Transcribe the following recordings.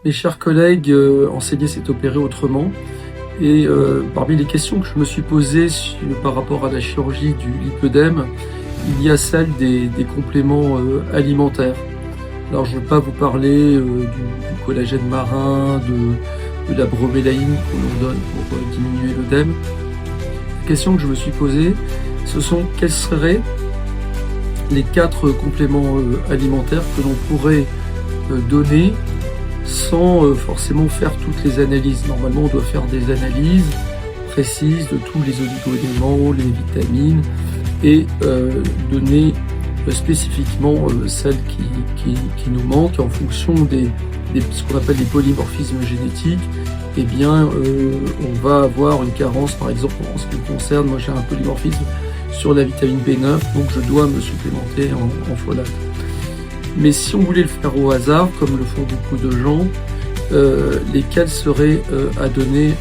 Mes chers collègues, enseigner c'est opérer autrement. Et parmi les questions que je me suis posées par rapport à la chirurgie du lipœdème, il y a celle des compléments alimentaires. Alors je ne vais pas vous parler du collagène marin, de la bromélaïne qu'on leur donne pour diminuer l'œdème. La question que je me suis posée, ce sont quels seraient les 4 compléments alimentaires que l'on pourrait donner sans forcément faire toutes les analyses. Normalement, on doit faire des analyses précises de tous les oligo-éléments, les vitamines, et donner spécifiquement celles qui nous manquent en fonction de ce qu'on appelle les polymorphismes génétiques. Eh bien, on va avoir une carence, par exemple, en ce qui me concerne, moi j'ai un polymorphisme sur la vitamine B9, donc je dois me supplémenter en folate. Mais si on voulait le faire au hasard, comme le font beaucoup de gens, lesquels seraient à donner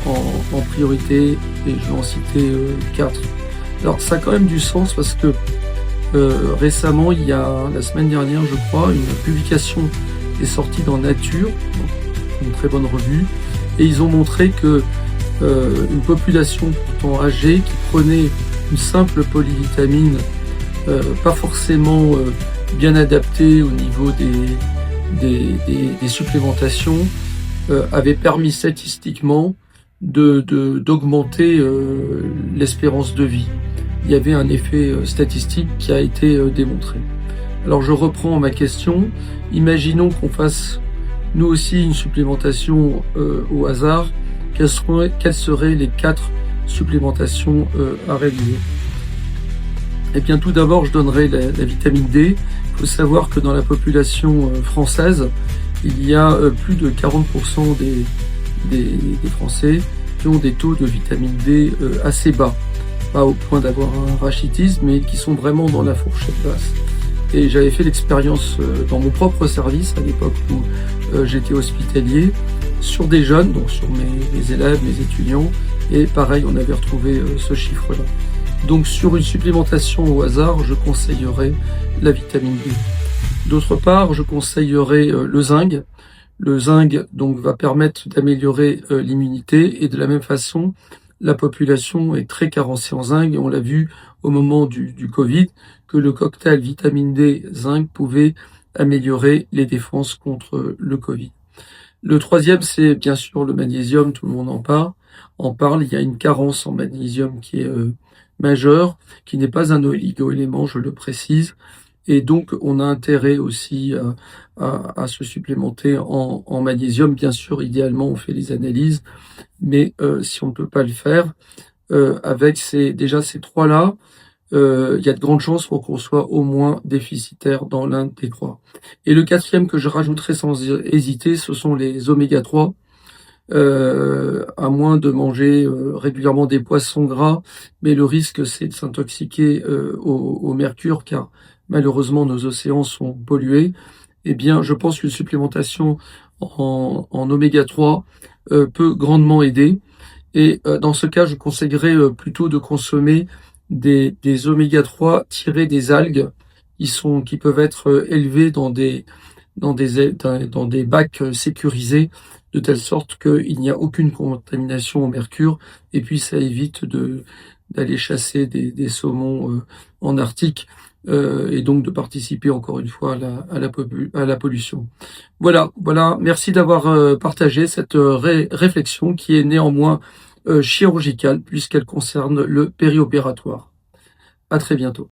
en priorité, et je vais en citer 4. Alors ça a quand même du sens parce que récemment, il y a la semaine dernière, je crois, une publication est sortie dans Nature, une très bonne revue, et ils ont montré que une population pourtant âgée qui prenait une simple polyvitamine, pas forcément bien adaptée au niveau des supplémentations, avait permis statistiquement d'augmenter l'espérance de vie. Il y avait un effet statistique qui a été démontré. Alors je reprends ma question. Imaginons qu'on fasse nous aussi une supplémentation au hasard. Quelles seraient les 4 supplémentations à réaliser? Eh bien tout d'abord, je donnerai la vitamine D. Il faut savoir que dans la population française, il y a plus de 40% des Français qui ont des taux de vitamine D assez bas. Pas au point d'avoir un rachitisme, mais qui sont vraiment dans la fourchette basse. Et j'avais fait l'expérience dans mon propre service à l'époque où j'étais hospitalier, sur des jeunes, donc sur mes élèves, mes étudiants, et pareil, on avait retrouvé ce chiffre-là. Donc sur une supplémentation au hasard, je conseillerais la vitamine D. D'autre part, je conseillerais le zinc. Le zinc donc va permettre d'améliorer l'immunité, et de la même façon, la population est très carencée en zinc, et on l'a vu au moment du Covid, que le cocktail vitamine D zinc pouvait améliorer les défenses contre le Covid. Le troisième, c'est bien sûr le magnésium, tout le monde en parle. Il y a une carence en magnésium qui est majeure, qui n'est pas un oligo-élément, je le précise. Et donc, on a intérêt aussi à se supplémenter en magnésium. Bien sûr, idéalement, on fait les analyses, mais si on ne peut pas le faire, avec ces 3-là, il y a de grandes chances pour qu'on soit au moins déficitaire dans l'un des 3. Et le 4e que je rajouterai sans hésiter, ce sont les oméga 3. À moins de manger régulièrement des poissons gras, mais le risque c'est de s'intoxiquer au mercure, car malheureusement nos océans sont pollués. Eh bien, je pense qu'une supplémentation en oméga 3 peut grandement aider. Et dans ce cas, je conseillerais plutôt de consommer des oméga 3 tirés des algues qui peuvent être élevés dans des bacs sécurisés, de telle sorte qu'il n'y a aucune contamination au mercure, et puis ça évite d'aller chasser des saumons en Arctique, et donc de participer encore une fois à la pollution. Voilà, merci d'avoir partagé cette réflexion qui est néanmoins chirurgicale puisqu'elle concerne le périopératoire. À très bientôt.